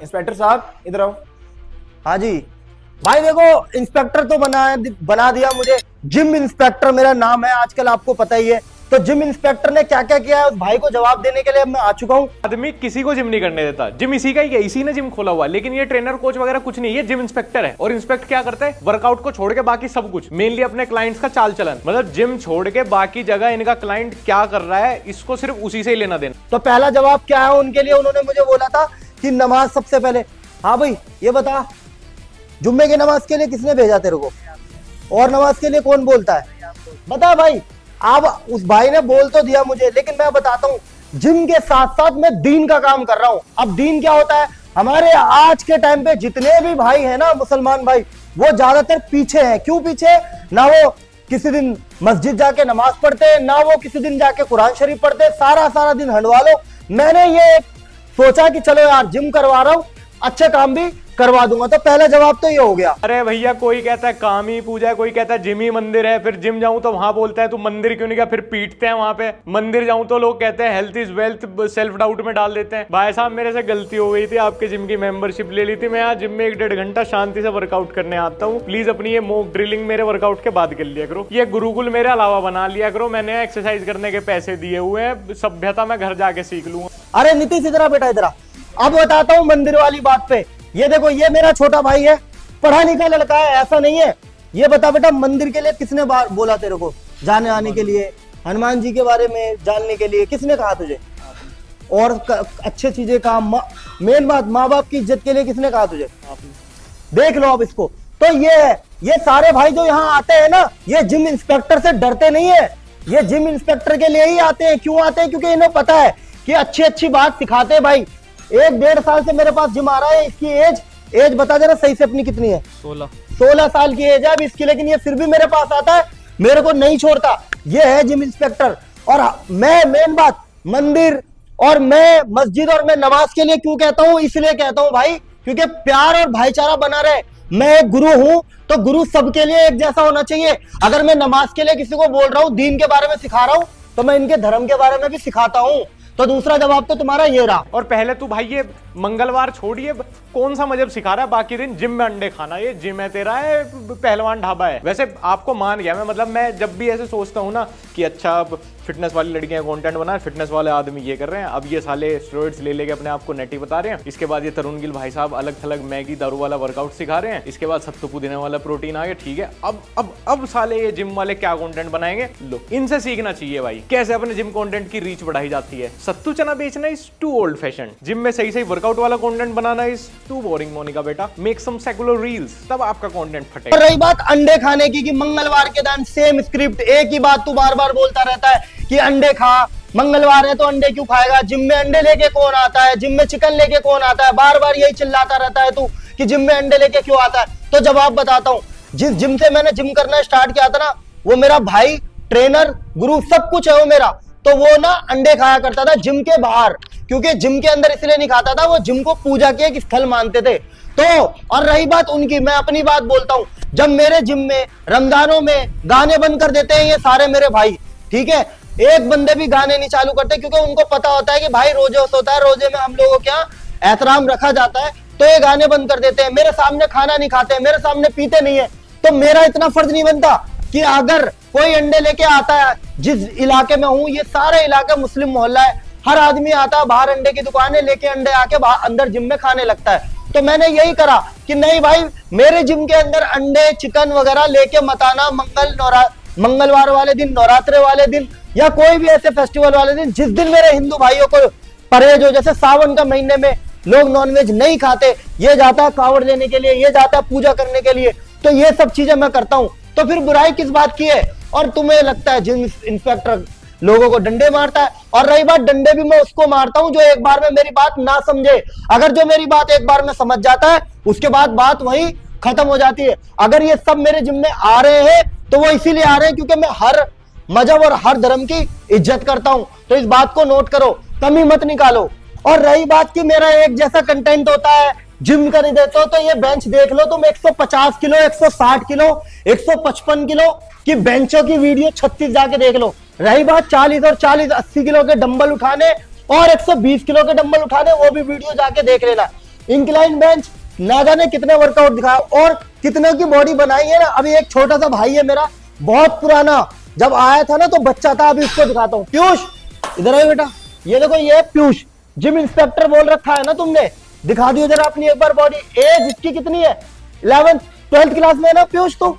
Inspector साहब इधर आओ। हाँ जी भाई, देखो इंस्पेक्टर तो बना दिया मुझे। जिम इंस्पेक्टर मेरा नाम है आजकल, आपको पता ही है। तो जिम इंस्पेक्टर ने क्या क्या किया है उस भाई को जवाब देने के लिए मैं आ चुका हूँ। आदमी किसी को जिम नहीं करने देता, जिम इसी का ही है, इसी ने जिम खोला हुआ है। लेकिन ये ट्रेनर कोच वगैरह कुछ नहीं, ये जिम इंस्पेक्टर है। और इंस्पेक्ट क्या करता है? वर्कआउट को छोड़ के बाकी सब कुछ, मेनली अपने क्लाइंट्स का चाल चलन, मतलब जिम छोड़ के बाकी जगह इनका क्लाइंट क्या कर रहा है इसको सिर्फ उसी से ही लेना देना। तो पहला जवाब क्या है उनके लिए? उन्होंने मुझे बोला था कि नमाज सबसे पहले। हाँ भाई ये बता, जुम्मे की नमाज के लिए किसने भेजा तेरे को? और नमाज के लिए कौन बोलता है? बता भाई। अब उस भाई ने बोल तो दिया मुझे, लेकिन मैं बताता हूँ जिम के साथ साथ मैं दीन का काम कर रहा हूँ। अब दीन क्या होता है? हमारे आज के टाइम पे जितने भी भाई है ना मुसलमान भाई, वो ज्यादातर पीछे हैं। क्यों पीछे? ना वो किसी दिन मस्जिद जाके नमाज पढ़ते, ना वो किसी दिन जाके कुरान शरीफ पढ़ते। सारा दिन हंडवा लो। मैंने ये सोचा कि चलो यार जिम करवा रहा हूँ, अच्छे काम भी करवा दूंगा। तो पहला जवाब तो ये हो गया। अरे भैया, कोई कहता है काम ही पूजा है, कोई कहता है जिम ही मंदिर है। फिर जिम जाऊं तो वहां बोलता है तू मंदिर क्यों नहीं गया, फिर पीटते हैं वहां पे। मंदिर जाऊं तो लोग कहते हैं health is wealth, self doubt में डाल देते हैं। भाई साहब मेरे से गलती हो गई थी, आपके जिम की मेंबरशिप ले ली थी। मैं आज जिम में 1-1.5 घंटा शांति से वर्कआउट करने आता हूँ। प्लीज अपनी ये मॉक ड्रिलिंग मेरे वर्कआउट के बाद कर लिया करो। ये गुरुकुल मेरे अलावा बना लिया करो। मैंने एक्सरसाइज करने के पैसे दिए हुए हैं, सभ्यता मैं घर जाके सीख लूंगा। अरे नीतीश इधर आ बेटा, इधर आ। अब बताता हूँ मंदिर वाली बात पे। ये देखो, ये मेरा छोटा भाई है, पढ़ा लिखा लड़का है, ऐसा नहीं है। ये बता बेटा, मंदिर के लिए किसने बोला तेरे को जाने आने के लिए? हनुमान जी के बारे में जानने के लिए किसने कहा तुझे? और अच्छे चीजें काम, मेन बात माँ बाप की इज्जत के लिए किसने कहा तुझे? देख लो अब इसको। तो ये सारे भाई जो यहाँ आते हैं ना, ये जिम इंस्पेक्टर से डरते नहीं है। ये जिम इंस्पेक्टर के लिए ही आते हैं। क्यों आते हैं? क्योंकि इन्हें पता है कि अच्छी बात सिखाते हैं। भाई 1-1.5 साल से मेरे पास जिम आ रहा है। इसकी एज बता देना सही से अपनी कितनी है? 16 साल की एज है अब इसकी, लेकिन ये फिर भी मेरे पास आता है, मेरे को नहीं छोड़ता। ये है जिम इंस्पेक्टर। और मैं मेन बात मंदिर और मैं मस्जिद और मैं नमाज के लिए क्यों कहता हूं? इसलिए कहता हूं भाई क्योंकि प्यार और भाईचारा बना रहे। मैं एक गुरु हूं तो गुरु सबके लिए एक जैसा होना चाहिए। अगर मैं नमाज के लिए किसी को बोल रहा हूं, दीन के बारे में सिखा रहा हूं, तो मैं इनके धर्म के बारे में भी सिखाता हूं। तो दूसरा जवाब तो तुम्हारा ये रहा। और पहले तू भाई ये मंगलवार छोड़िए, कौन सा मजहब सिखा रहा है बाकी दिन जिम में अंडे खाना? ये जिम है तेरा, है पहलवान ढाबा है? वैसे आपको मान गया मैं, मतलब मैं जब भी ऐसे सोचता हूँ ना कि अच्छा फिटनेस वाली लड़कियां कंटेंट बना, फिटनेस वाले आदमी ये कर रहे हैं, अब ये साले स्टेरॉइड्स ले लेके अपने आप को नेटी बता रहे हैं। इसके बाद ये तरुण गिल भाई साहब अलग थलग मैगी दारू वाला वर्कआउट सिखा रहे हैं। इसके बाद सत्तू पुदीना वाला प्रोटीन आ गया। ठीक है, अब साले ये जिम वाले क्या कंटेंट बनाएंगे? लो, इनसे सीखना चाहिए भाई, कैसे अपने जिम कंटेंट की रीच बढ़ाई जाती है। सत्तू चना बेचना इज टू ओल्ड फैशन, जिम में सही वर्कआउट वाला कंटेंट बनाना इज टू बोरिंग। मोनिका बेटा, मेक सम सेकुलर रील्स, तब आपका कंटेंट फटेगा। और रही बात अंडे खाने की, कि मंगलवार के दिन सेम स्क्रिप्ट, एक ही बात तू बार बार बोलता रहता है कि अंडे खा, मंगलवार है तो अंडे क्यों खाएगा? जिम में अंडे लेके कौन आता है? जिम में चिकन लेके कौन आता है? बार बार यही चिल्लाता रहता है तू कि जिम में अंडे लेके क्यों आता है। तो जवाब बताता हूँ, जिस जिम से मैंने जिम करना स्टार्ट किया था ना, वो मेरा भाई ट्रेनर गुरु सब कुछ है वो मेरा। तो वो ना अंडे खाया करता था जिम के बाहर, क्योंकि जिम के अंदर इसलिए नहीं खाता था, वो जिम को पूजा के एक स्थल मानते थे। तो और रही बात उनकी, मैं अपनी बात बोलता हूं, जब मेरे जिम में रमजानों में गाने बंद कर देते हैं ये सारे मेरे भाई, ठीक है, एक बंदे भी गाने नहीं चालू करते, क्योंकि उनको पता होता है कि भाई रोजे होता है, रोजे में हम लोगों के यहाँ एहतराम रखा जाता है, तो ये गाने बंद कर देते हैं। मेरे सामने खाना नहीं खाते, मेरे सामने पीते नहीं है। तो मेरा इतना फर्ज नहीं बनता कि अगर कोई अंडे लेके आता है, जिस इलाके में हूं ये सारे इलाके मुस्लिम मोहल्ला है, हर आदमी आता है बाहर अंडे की दुकानें लेके अंडे आके अंदर जिम में खाने लगता है। तो मैंने यही करा कि नहीं भाई, मेरे जिम के अंदर अंडे चिकन वगैरह लेके मत आना। मंगलवार वाले दिन, नवरात्रे वाले दिन, या कोई भी ऐसे फेस्टिवल वाले दिन जिस दिन मेरे हिंदू भाइयों को परहेज हो, जैसे सावन का महीने में लोग नॉनवेज नहीं खाते, ये जाता है कावड़ लेने के लिए, ये जाता है पूजा करने के लिए, तो ये सब चीजें मैं करता हूं। तो फिर बुराई किस बात की है? और तुम्हें लगता है जिम इंस्पेक्टर लोगों को डंडे मारता है? और रही बात, डंडे भी मैं उसको मारता हूं जो एक बार में मेरी बात ना समझे। अगर जो मेरी बात एक बार में समझ जाता है, उसके बाद बात वही खत्म हो जाती है। अगर ये सब मेरे जिम में आ रहे हैं तो वो इसीलिए आ रहे हैं क्योंकि मैं हर मजहब और हर धर्म की इज्जत करता हूं। तो इस बात को नोट करो, कमी मत निकालो। और रही बात कि मेरा एक जैसा कंटेंट होता है, जिम कर देते हो, तो ये बेंच देख लो तुम, 150 किलो, 160 किलो, 155 किलो की बेंचों की वीडियो 36 जाके देख लो। रही बात 40 और 80 किलो के डंबल उठाने और 120 किलो के डंबल उठाने, वो भी वीडियो जाके देख लेना। इंक्लाइन बेंच ना जाने कितने वर्कआउट दिखाया और कितने की बॉडी बनाई है ना। अभी एक छोटा सा भाई है मेरा, बहुत पुराना, जब आया था ना तो बच्चा था, अभी उसको दिखाता हूँ। पीयूष इधर आइए बेटा, ये देखो ये पीयूष, जिम इंस्पेक्टर बोल रखा है ना तुमने, दिखा दियो जरा अपनी एक बार बॉडी। एज इसकी कितनी है? 11th 12th क्लास में है ना पीयूष, तो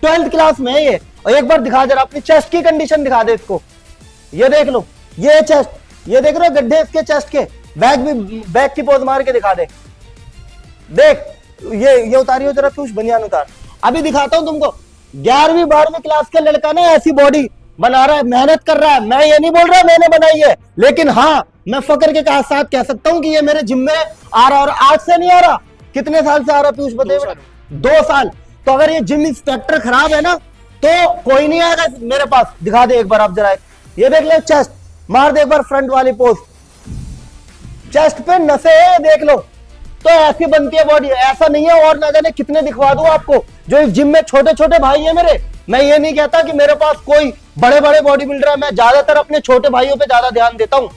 12th क्लास में है ये। और एक बार दिखा जरा अपनी चेस्ट की कंडीशन दिखा दे इसको, ये देख लो, ये चेस्ट, ये देख रहे हो गड्ढे इसके चेस्ट के। बैक की पोज मार के दिखा दे, देख ये उतारियो जरा पीयूष, बनियान उतार। अभी दिखाता हूं तुमको, 11वीं 12वीं क्लास के लड़का ना ऐसी बॉडी बना रहा है, मेहनत कर रहा है। मैं ये नहीं बोल रहा मैंने बनाई है, लेकिन हाँ मैं फकर के साथ कह सकता हूं कि ये मेरे जिम में आ रहा, और आज से नहीं आ रहा, कितने साल से आ रहा पीयूष बताइए? 2 साल। तो अगर ये जिम इंस्पेक्टर खराब है ना तो कोई नहीं आएगा मेरे पास। दिखा दे एक बार आप जरा, ये देख ले चेस्ट, मार दे एक बार फ्रंट वाली पोज, चेस्ट पे नसें है देख लो। तो ऐसी बनती है बॉडी, ऐसा नहीं है। और ना जाने कितने दिखवा दूं आपको जो इस जिम में छोटे छोटे भाई है मेरे। मैं ये नहीं कहता कि मेरे पास कोई बड़े बड़े बॉडी बिल्डर है, मैं ज्यादातर अपने छोटे भाइयों पे ज्यादा ध्यान देता हूं,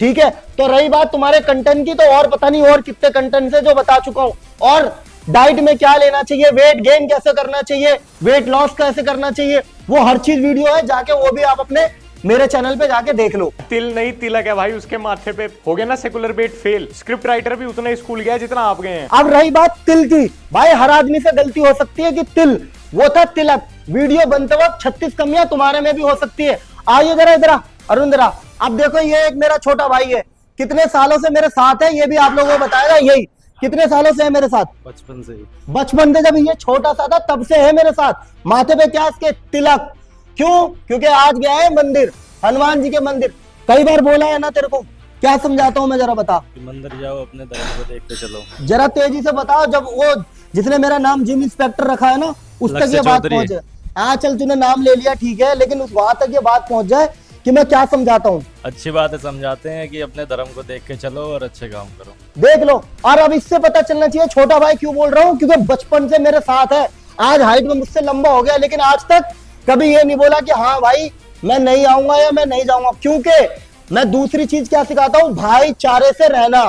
ठीक है। तो रही बात तुम्हारे कंटेंट की, तो और पता नहीं और कितने कंटेंट है जो बता चुका हूं। और डाइट में क्या लेना चाहिए, वेट गेन कैसे करना चाहिए, वेट लॉस कैसे करना चाहिए, वो हर चीज वीडियो है, जाके वो भी आप अपने मेरे चैनल पे जाके देख लो। तिल नहीं तिलक है भाई उसके माथे पे। हो गया ना सेकुलर बेट फेल। स्क्रिप्ट राइटर भी उतना स्कूल गया जितना आप गए हैं। अब रही बात तिल की, भाई हर आदमी से गलती हो सकती है कि तिल, वो था तिलक। वीडियो बनते वक्त 36 कमियां तुम्हारे में भी हो सकती है। आइए जरा इधर अरुण जरा, अब देखो ये एक मेरा छोटा भाई है, कितने सालों से मेरे साथ है, ये भी आप लोगों को बताएगा। यही कितने सालों से है मेरे साथ? बचपन से ही। बचपन से, जब ये छोटा सा था तब से है मेरे साथ। माथे पे क्या इसके? तिलक। क्यों? क्योंकि आज गया है मंदिर, हनुमान जी के मंदिर। कई बार बोला है ना तेरे को, क्या समझाता हूं मैं, जरा बता। मंदिर जाओ, अपने धर्म को देखते चलो। जरा तेजी से बताओ। जब वो जिसने मेरा नाम जिम इंस्पेक्टर रखा है ना, उस तक ये बात पहुंचे। हाँ चल तूने नाम ले लिया ठीक है, लेकिन उस वहां तक ये बात पहुंच जाए कि मैं क्या समझाता हूँ। अच्छी बात है, समझाते हैं कि अपने धर्म को देख के चलो और अच्छे काम करो। देख लो, और अब इससे पता चलना चाहिए छोटा भाई क्यों बोल रहा हूँ, क्योंकि बचपन से मेरे साथ है। आज हाइट में मुझसे लंबा हो गया, लेकिन आज तक कभी ये नहीं बोला कि हाँ भाई मैं नहीं आऊंगा या मैं नहीं जाऊंगा। क्योंकि मैं दूसरी चीज क्या सिखाता हूँ, भाईचारे से रहना।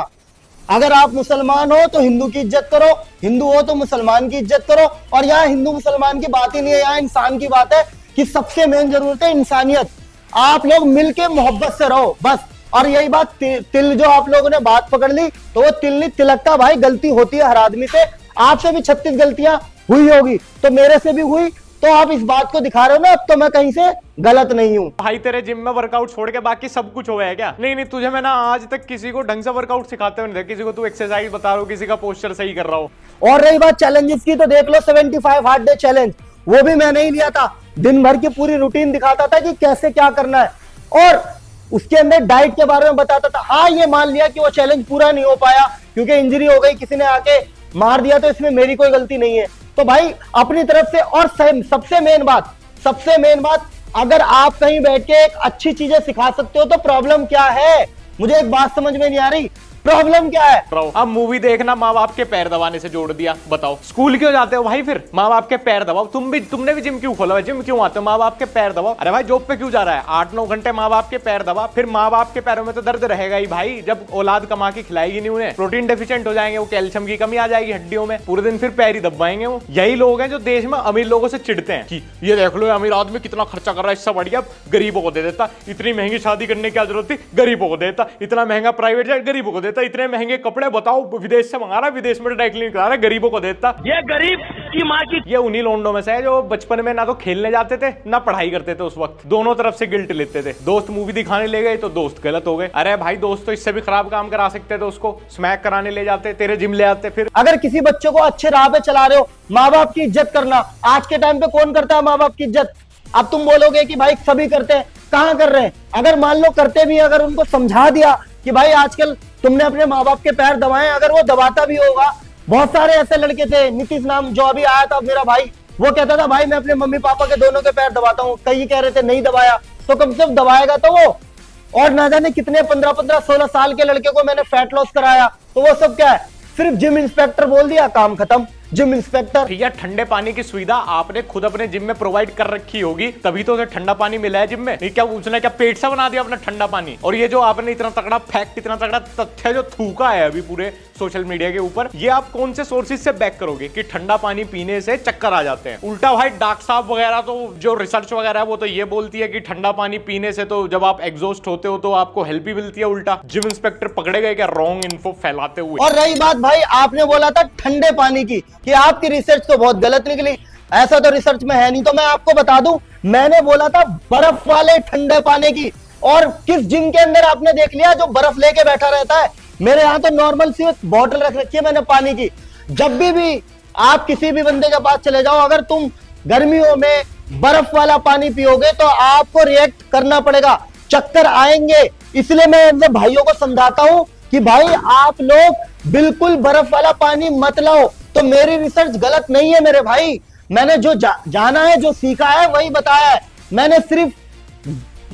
अगर आप मुसलमान हो तो हिंदू की इज्जत करो, हिंदू हो तो मुसलमान की इज्जत करो। और यहाँ हिंदू मुसलमान की बात ही नहीं है, यहाँ इंसान की बात है कि सबसे मेन जरूरत है इंसानियत। आप लोग मिलके मोहब्बत से रहो बस। और यही बात तिल जो आप लोगों ने बात पकड़ ली, तो वो तिल नहीं तिलक का। भाई गलती होती है हर आदमी से, आपसे भी 36 गलतियां हुई होगी, तो मेरे से भी हुई। तो आप इस बात को दिखा रहे हो ना, अब तो मैं कहीं से गलत नहीं हूँ। भाई तेरे जिम में वर्कआउट छोड़ के बाकी सब कुछ हो गया है क्या? नहीं नहीं, तुझे मैं ना आज तक किसी को ढंग से वर्कआउट सिखाते हुए नहीं देखा। किसी को तू एक्सरसाइज बता रहा हो, किसी का पोस्चर सही कर रहा हो। और रही बात चैलेंजेस की, तो देख लो 75 हार्ड डे चैलेंज, वो भी मैं नहीं लिया था। दिन भर की पूरी रूटीन दिखाता था कि कैसे क्या करना है, और उसके अंदर डाइट के बारे में बताता था। हाँ ये मान लिया कि वो चैलेंज पूरा नहीं हो पाया क्योंकि इंजरी हो गई, किसी ने आके मार दिया, तो इसमें मेरी कोई गलती नहीं है। तो भाई अपनी तरफ से। और सबसे मेन बात, अगर आप कहीं बैठ के एक अच्छी चीजें सिखा सकते हो तो प्रॉब्लम क्या है? मुझे एक बात समझ में नहीं आ रही, प्रॉब्लम क्या है? अब मूवी देखना माँ बाप के पैर दबाने से जोड़ दिया, बताओ स्कूल क्यों जाते हो भाई? फिर माँ बाप के पैर दबाओ। तुमने भी जिम क्यों खोला है? जिम क्यों आते हो? माँ बाप के पैर दबाओ। अरे भाई जॉब पे क्यों जा रहा है? 8-9 घंटे माँ बाप के पैर दबा, फिर माँ बाप के पैरों में तो दर्द रहेगा ही भाई। जब औलाद कमा के खिलाएगी नहीं उन्हें, प्रोटीन डेफिशिएंट हो जाएंगे, वो कैल्शियम की कमी आ जाएगी हड्डियों में, पूरे दिन फिर पैर ही दबाएंगे वो। यही लोग हैं जो देश में अमीर लोगों से चिढ़ते हैं कि ये देख लो अमीर आदमी कितना खर्चा कर रहा है, इससे बढ़िया गरीबों को दे देता। इतनी महंगी शादी करने की क्या जरूरत थी, गरीबों को देता। इतना महंगा प्राइवेट जेट, गरीबों को देता। इतने महंगे कपड़े बताओ विदेश से मंगा रहा है, विदेश में ड्राई क्लीन करा रहा है, गरीबों को देता। ये गरीब की माँ की। ये उन्हीं लोंडों में से है जो बचपन में ना तो खेलने जाते थे ना पढ़ाई करते थे। उस वक्त दोनों तरफ से गिल्ट लेते थे। दोस्त मूवी दिखाने ले गए तो दोस्त गलत हो गए। अरे भाई दोस्त तो इससे भी खराब काम करा सकते थे, उसको स्मैक कराने ले जाते, तेरे जिम ले आते। फिर अगर किसी बच्चे को अच्छे राह पे चला रहे हो, माँ बाप की इज्जत करना। आज के टाइम पे कौन करता है माँ बाप की इज्जत? अब तुम बोलोगे कि भाई सभी करते हैं, कहाँ कर रहे हैं? अगर मान लो करते भी, अगर उनको समझा दिया कि भाई आजकल तुमने अपने माँ बाप के पैर दबाए, अगर वो दबाता भी होगा। बहुत सारे ऐसे लड़के थे, नीतीश नाम जो अभी आया था मेरा भाई, वो कहता था भाई मैं अपने मम्मी पापा के दोनों के पैर दबाता हूँ। कई कह रहे थे नहीं दबाया, तो कम से कम दबाएगा तो वो। और ना जाने कितने 15-16 साल के लड़के को मैंने फैट लॉस कराया, तो वो सब क्या है? सिर्फ जिम इंस्पेक्टर बोल दिया, काम खत्म। Gym inspector. भैया ठंडे पानी की सुविधा आपने खुद अपने जिम में प्रोवाइड कर रखी होगी, तभी तो उसे ठंडा पानी मिला है जिम में। नहीं क्या उसने क्या पेट से बना दिया अपना ठंडा पानी? और ये जो आपने इतना तगड़ा फैक्ट, इतना तगड़ा तथ्य जो थूका है अभी पूरे सोशल मीडिया के ऊपर, ये आप कौन से सोर्सेज से बैक करोगे कि ठंडा पानी पीने से चक्कर आ जाते हैं? उल्टा भाई डॉक्टर साहब वगैरह तो जो रिसर्च वगैरह है वो तो ये बोलती है कि ठंडा पानी पीने से तो जब आप एग्जॉस्ट होते हो तो आपको हेल्प भी मिलती है। उल्टा जिम इंस्पेक्टर पकड़े गए क्या रॉन्ग इन्फो फैलाते हुए? और रही बात भाई आपने बोला था ठंडे पानी की, कि आपकी रिसर्च तो बहुत गलत निकली, ऐसा तो रिसर्च में है नहीं। तो मैं आपको बता दूं, मैंने बोला था बर्फ वाले ठंडे पानी की, और किस जिम के अंदर आपने देख लिया जो बर्फ लेके बैठा रहता है? मेरे यहाँ तो नॉर्मल सी बॉटल रख रखी है मैंने पानी की। जब भी आप किसी भी बंदे के पास चले जाओ, अगर तुम गर्मियों में बर्फ वाला पानी पियोगे तो आपको रिएक्ट करना पड़ेगा, चक्कर आएंगे। इसलिए मैं अपने भाइयों को समझाता हूं कि भाई आप लोग बिल्कुल बर्फ वाला पानी मत लाओ। तो मेरी रिसर्च गलत नहीं है मेरे भाई, मैंने जो जाना है, जो सीखा है वही बताया है। मैंने सिर्फ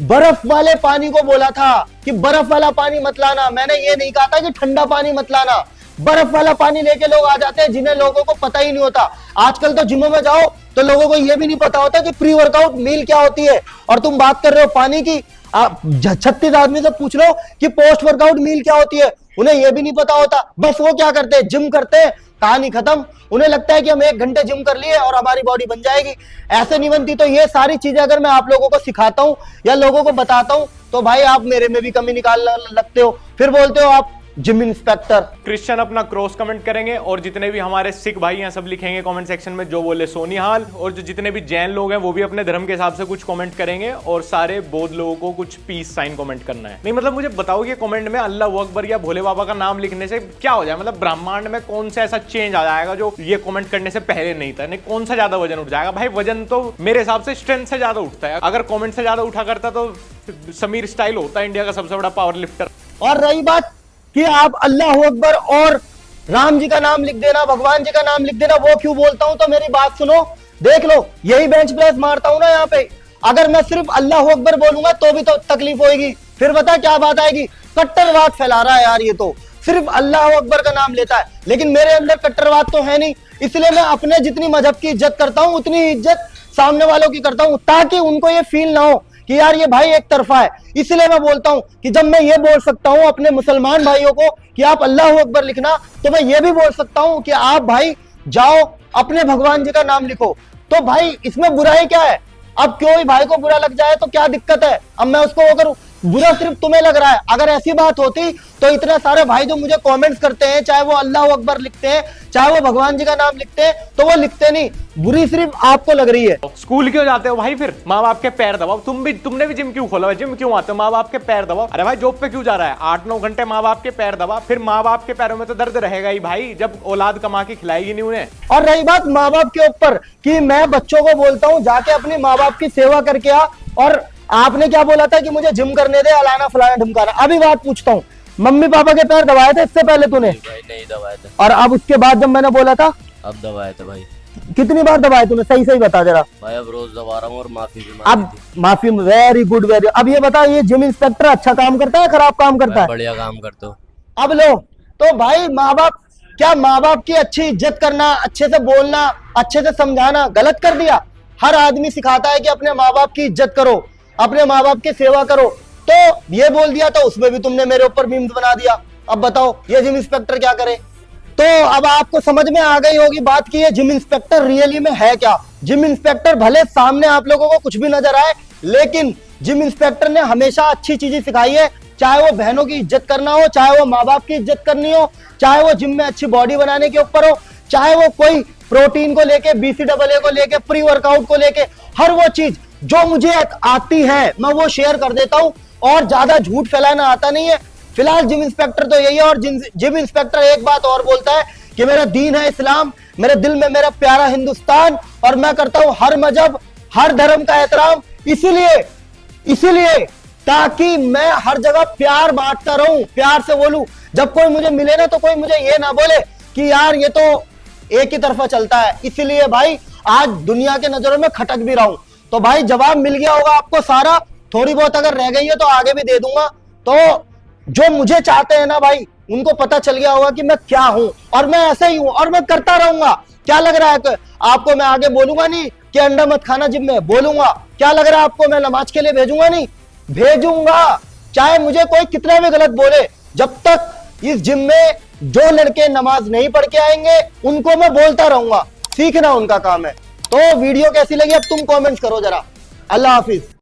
बर्फ वाले पानी को बोला था कि बर्फ वाला पानी मत लाना, मैंने ये नहीं कहा था कि ठंडा पानी मत लाना। बर्फ वाला पानी लेके लोग आ जाते हैं जिन्हें लोगों को पता ही नहीं होता। आजकल तो जिमों में जाओ तो लोगों को यह भी नहीं पता होता कि प्री वर्कआउट मील क्या होती है, और तुम बात कर रहे हो पानी की। 36 आदमी से पूछ लो कि पोस्ट वर्कआउट मील क्या होती है, उन्हें यह भी नहीं पता होता। बस वो क्या करते हैं, जिम करते हैं, कहानी खत्म। उन्हें लगता है कि हम 1 घंटे जिम कर लिए और हमारी बॉडी बन जाएगी, ऐसे नहीं बनती। तो ये सारी चीजें अगर मैं आप लोगों को सिखाता हूं या लोगों को बताता हूं तो भाई आप मेरे में भी कमी निकाल लगते हो, फिर बोलते हो आप जिम इंस्पेक्टर। क्रिश्चियन अपना क्रॉस कमेंट करेंगे, और जितने भी हमारे सिख भाई हैं सब लिखेंगे कमेंट सेक्शन में जो बोले सोनिहाल, और जो जितने भी जैन लोग हैं वो भी अपने धर्म के हिसाब से कुछ कमेंट करेंगे, और सारे बौद्ध लोगों को कुछ पीस साइन कमेंट करना है। नहीं मतलब मुझे बताओ कि कमेंट में अल्लाह अकबर या भोले बाबा का नाम लिखने से क्या हो जाए? मतलब ब्रह्मांड में कौन सा ऐसा चेंज आ जाएगा जो ये कमेंट करने से पहले नहीं था? नहीं कौन सा ज्यादा वजन उठ जाएगा? भाई वजन तो मेरे हिसाब से स्ट्रेंथ से ज्यादा उठता है। अगर कमेंट से ज्यादा उठा करता तो समीर स्टाइल होता इंडिया का सबसे बड़ा पावर लिफ्टर। और रही बात कि आप अल्लाह अकबर और राम जी का नाम लिख देना, भगवान जी का नाम लिख देना, वो क्यों बोलता हूं? तो मेरी बात सुनो, देख लो, यही बेंच प्रेस मारता हूं ना यहाँ पे। अगर मैं सिर्फ अल्लाह अकबर बोलूंगा तो भी तो तकलीफ होगी, फिर बता क्या बात आएगी? कट्टरवाद फैला रहा है यार, ये तो सिर्फ अल्लाह अकबर का नाम लेता है, लेकिन मेरे अंदर कट्टरवाद तो है नहीं। इसलिए मैं अपने जितनी मजहब की इज्जत करता हूं उतनी इज्जत सामने वालों की करता हूं, ताकि उनको ये फील ना हो कि यार ये भाई एक तरफा है। इसलिए मैं बोलता हूं कि जब मैं ये बोल सकता हूं अपने मुसलमान भाइयों को कि आप अल्लाह अकबर लिखना, तो मैं ये भी बोल सकता हूं कि आप भाई जाओ अपने भगवान जी का नाम लिखो। तो भाई इसमें बुराई क्या है? अब कोई भाई को बुरा लग जाए तो क्या दिक्कत है? अब मैं उसको अगर बुरा सिर्फ तुम्हें लग रहा है, अगर ऐसी बात होती तो इतने सारे भाई जो मुझे कमेंट्स करते हैं, चाहे वो अल्लाह अकबर लिखते हैं, चाहे वो भगवान जी का नाम लिखते हैं, तो वो लिखते नहीं। बुरी सिर्फ आपको लग रही है। स्कूल क्यों जाते हो भाई? फिर माँ बाप के पैर दबाओ। तुमने भी जिम क्यों खोला है? जिम क्यों आते हो? माँ बाप के पैर दबाओ। अरे भाई जॉब पे क्यों जा रहा है? 8-9 घंटे माँ बाप के पैर दबा, फिर माँ बाप के पैरों में तो दर्द रहेगा ही भाई, जब औलाद कमा के खिलाएगी नहीं उन्हें। और रही बात माँ बाप के ऊपर कि मैं बच्चों को बोलता हूँ जाके अपने माँ बाप की सेवा करके आ, और आपने क्या बोला था कि मुझे जिम करने दे, अलाना फलाना ढमकाना। अभी बात पूछता हूँ, मम्मी पापा के पैर दबाए थे इससे पहले तूने? नहीं दबाए थे। और अब उसके बाद जब मैंने बोला था? अब दबाए थे भाई। कितनी बार दबाए तूने? सही सही बता जरा। भाई अब रोज दबा रहा हूँ और माफी भी अब मांगी थी। माफी, वेरी गुड वेरी। अब ये बता, ये जिम इंस्पेक्टर अच्छा काम करता है खराब काम करता भाई है? बढ़िया काम करते हो। अब लो, तो भाई माँ बाप, क्या माँ बाप की अच्छी इज्जत करना, अच्छे से बोलना, अच्छे से समझाना गलत कर दिया? हर आदमी सिखाता है कि अपने माँ बाप की इज्जत करो, अपने माँ बाप की सेवा करो, तो ये बोल दिया तो उसमें भी तुमने मेरे ऊपर मीम्स बना दिया। अब बताओ ये जिम इंस्पेक्टर क्या करे? तो अब आपको समझ में आ गई होगी बात कि ये जिम इंस्पेक्टर रियली में है क्या। जिम इंस्पेक्टर भले सामने आप लोगों को कुछ भी नजर आए, लेकिन जिम इंस्पेक्टर ने हमेशा अच्छी चीजें सिखाई है, चाहे वो बहनों की इज्जत करना हो, चाहे वो माँ बाप की इज्जत करनी हो, चाहे वो जिम में अच्छी बॉडी बनाने के ऊपर हो, चाहे वो कोई प्रोटीन को लेके, BCAA को लेके, प्री वर्कआउट को लेके, हर वो चीज जो मुझे आती है मैं वो शेयर कर देता हूं, और ज्यादा झूठ फैलाना आता नहीं है। फिलहाल जिम इंस्पेक्टर तो यही है। और जिम इंस्पेक्टर एक बात और बोलता है कि मेरा दीन है इस्लाम, मेरे दिल में मेरा प्यारा हिंदुस्तान, और मैं करता हूं हर मजहब हर धर्म का एहतराम, इसीलिए ताकि मैं हर जगह प्यार बांटता रहूं, प्यार से बोलूं। जब कोई मुझे मिले ना तो कोई मुझे ये ना बोले कि यार ये तो एक ही तरफा चलता है। इसीलिए भाई आज दुनिया के नजरों में खटक भी रहा हूं। तो भाई जवाब मिल गया होगा आपको सारा, थोड़ी बहुत अगर रह गई है तो आगे भी दे दूंगा। तो जो मुझे चाहते हैं ना भाई, उनको पता चल गया होगा कि मैं क्या हूं, और मैं ऐसा ही हूं और मैं करता रहूंगा। क्या लग रहा है कि आपको मैं आगे बोलूंगा नहीं कि अंडा मत खाना जिम में? बोलूंगा। क्या लग रहा है आपको मैं नमाज के लिए भेजूंगा नहीं? भेजूंगा, चाहे मुझे कोई कितना भी गलत बोले। जब तक इस जिम में जो लड़के नमाज नहीं पढ़ के आएंगे उनको मैं बोलता रहूंगा, सीखना उनका काम है। तो वीडियो कैसी लगी अब तुम कमेंट्स करो जरा। अल्लाह हाफिज।